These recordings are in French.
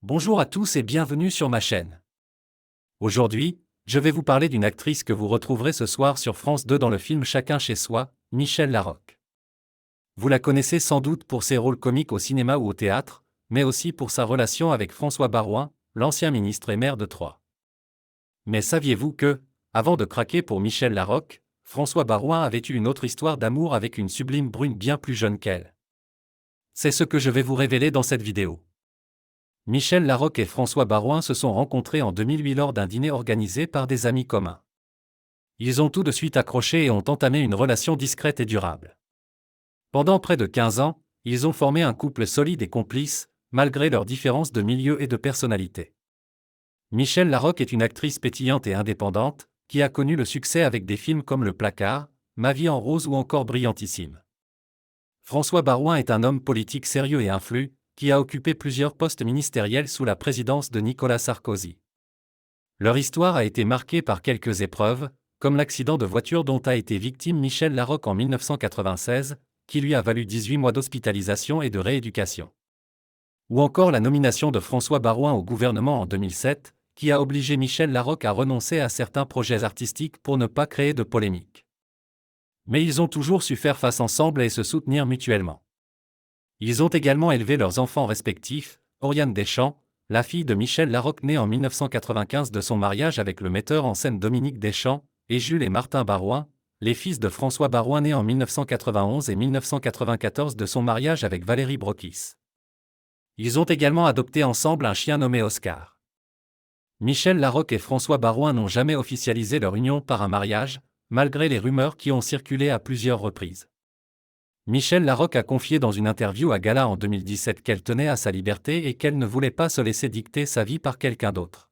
Bonjour à tous et bienvenue sur ma chaîne. Aujourd'hui, je vais vous parler d'une actrice que vous retrouverez ce soir sur France 2 dans le film Chacun chez soi, Michel Larocque. Vous la connaissez sans doute pour ses rôles comiques au cinéma ou au théâtre, mais aussi pour sa relation avec François Baroin, l'ancien ministre et maire de Troyes. Mais saviez-vous que, avant de craquer pour Michel Larocque, François Baroin avait eu une autre histoire d'amour avec une sublime brune bien plus jeune qu'elle? C'est ce que je vais vous révéler dans cette vidéo. Michel Larocque et François Baroin se sont rencontrés en 2008 lors d'un dîner organisé par des amis communs. Ils ont tout de suite accroché et ont entamé une relation discrète et durable. Pendant près de 15 ans, ils ont formé un couple solide et complice, malgré leurs différences de milieu et de personnalité. Michel Larocque est une actrice pétillante et indépendante, qui a connu le succès avec des films comme Le Placard, Ma vie en rose ou encore Brillantissime. François Baroin est un homme politique sérieux et influent, qui a occupé plusieurs postes ministériels sous la présidence de Nicolas Sarkozy. Leur histoire a été marquée par quelques épreuves, comme l'accident de voiture dont a été victime Michel Larocque en 1996, qui lui a valu 18 mois d'hospitalisation et de rééducation. Ou encore la nomination de François Baroin au gouvernement en 2007, qui a obligé Michel Larocque à renoncer à certains projets artistiques pour ne pas créer de polémique. Mais ils ont toujours su faire face ensemble et se soutenir mutuellement. Ils ont également élevé leurs enfants respectifs, Oriane Deschamps, la fille de Michel Larocque née en 1995 de son mariage avec le metteur en scène Dominique Deschamps, et Jules et Martin Baroin, les fils de François Baroin nés en 1991 et 1994 de son mariage avec Valérie Brokis. Ils ont également adopté ensemble un chien nommé Oscar. Michel Larocque et François Baroin n'ont jamais officialisé leur union par un mariage, malgré les rumeurs qui ont circulé à plusieurs reprises. Michel Larocque a confié dans une interview à Gala en 2017 qu'elle tenait à sa liberté et qu'elle ne voulait pas se laisser dicter sa vie par quelqu'un d'autre.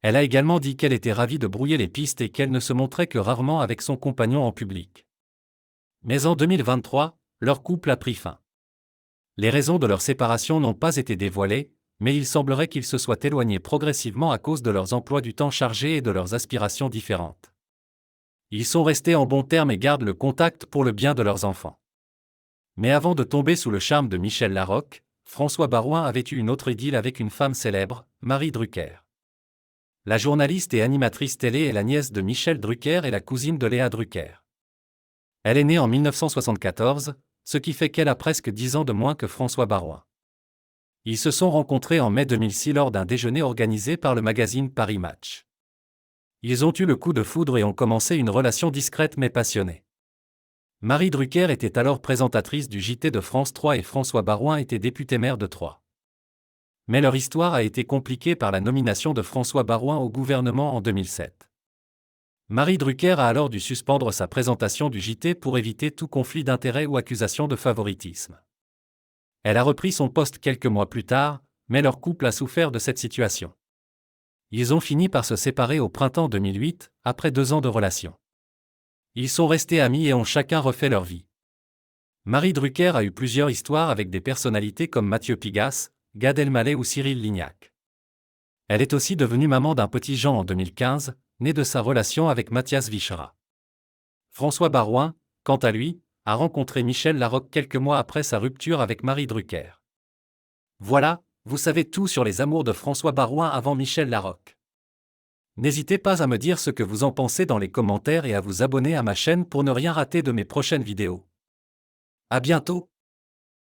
Elle a également dit qu'elle était ravie de brouiller les pistes et qu'elle ne se montrait que rarement avec son compagnon en public. Mais en 2023, leur couple a pris fin. Les raisons de leur séparation n'ont pas été dévoilées, mais il semblerait qu'ils se soient éloignés progressivement à cause de leurs emplois du temps chargés et de leurs aspirations différentes. Ils sont restés en bons termes et gardent le contact pour le bien de leurs enfants. Mais avant de tomber sous le charme de Michel Larocque, François Baroin avait eu une autre idylle avec une femme célèbre, Marie Drucker. La journaliste et animatrice télé est la nièce de Michel Drucker et la cousine de Léa Drucker. Elle est née en 1974, ce qui fait qu'elle a presque 10 ans de moins que François Baroin. Ils se sont rencontrés en mai 2006 lors d'un déjeuner organisé par le magazine Paris Match. Ils ont eu le coup de foudre et ont commencé une relation discrète mais passionnée. Marie Drucker était alors présentatrice du JT de France 3 et François Baroin était député-maire de Troyes. Mais leur histoire a été compliquée par la nomination de François Baroin au gouvernement en 2007. Marie Drucker a alors dû suspendre sa présentation du JT pour éviter tout conflit d'intérêts ou accusation de favoritisme. Elle a repris son poste quelques mois plus tard, mais leur couple a souffert de cette situation. Ils ont fini par se séparer au printemps 2008, après 2 ans de relation. Ils sont restés amis et ont chacun refait leur vie. Marie Drucker a eu plusieurs histoires avec des personnalités comme Mathieu Pigasse, Gad Elmaleh ou Cyril Lignac. Elle est aussi devenue maman d'un petit Jean en 2015, né de sa relation avec Mathias Vichera. François Baroin, quant à lui, a rencontré Michel Larocque quelques mois après sa rupture avec Marie Drucker. Voilà, vous savez tout sur les amours de François Baroin avant Michel Larocque. N'hésitez pas à me dire ce que vous en pensez dans les commentaires et à vous abonner à ma chaîne pour ne rien rater de mes prochaines vidéos. À bientôt!